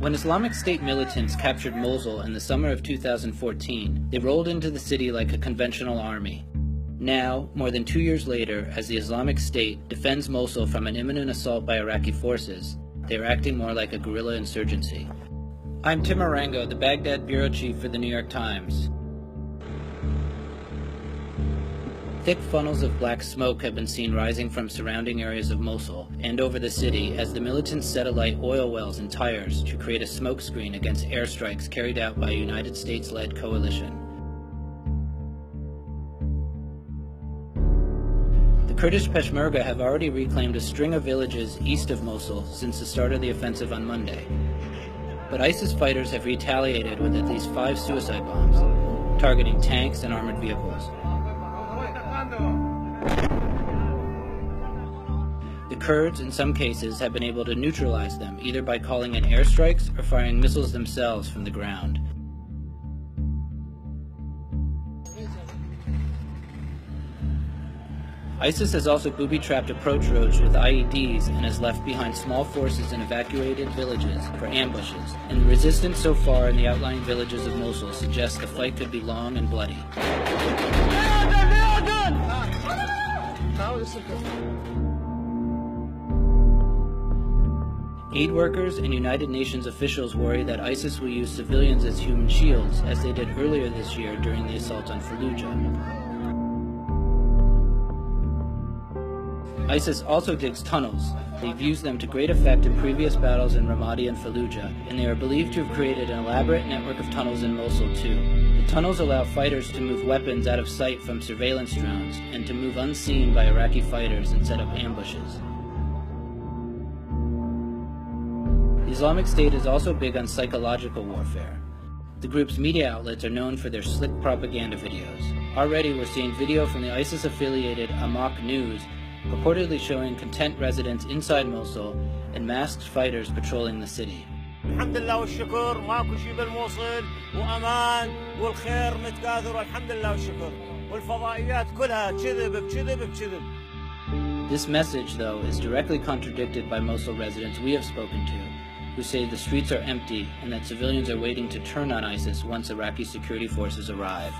When Islamic State militants captured Mosul in the summer of 2014, they rolled into the city like a conventional army. Now, more than 2 years later, as the Islamic State defends Mosul from an imminent assault by Iraqi forces, they are acting more like a guerrilla insurgency. I'm Tim Arango, the Baghdad bureau chief for the New York Times. Thick funnels of black smoke have been seen rising from surrounding areas of Mosul and over the city as the militants set alight oil wells and tires to create a smokescreen against airstrikes carried out by a United States-led coalition. The Kurdish Peshmerga have already reclaimed a string of villages east of Mosul since the start of the offensive on Monday. But ISIS fighters have retaliated with at least 5 suicide bombs, targeting tanks and armored vehicles. The Kurds, in some cases, have been able to neutralize them, either by calling in airstrikes or firing missiles themselves from the ground. ISIS has also booby-trapped approach roads with IEDs and has left behind small forces in evacuated villages for ambushes, and the resistance so far in the outlying villages of Mosul suggests the fight could be long and bloody. Aid workers and United Nations officials worry that ISIS will use civilians as human shields, as they did earlier this year during the assault on Fallujah. ISIS also digs tunnels. They've used them to great effect in previous battles in Ramadi and Fallujah, and they are believed to have created an elaborate network of tunnels in Mosul too. The tunnels allow fighters to move weapons out of sight from surveillance drones and to move unseen by Iraqi fighters and set up ambushes. The Islamic State is also big on psychological warfare. The group's media outlets are known for their slick propaganda videos. Already we're seeing video from the ISIS-affiliated Amok News purportedly showing content residents inside Mosul and masked fighters patrolling the city. الحمد لله والشكر ماكو شيء بالموصل وامان والخير متكاثر والحمد لله والشكر والفضائيات كلها كذب بكذب بكذب. This message, though, is directly contradicted by Mosul residents we have spoken to, who say the streets are empty and that civilians are waiting to turn on ISIS once Iraqi security forces arrive.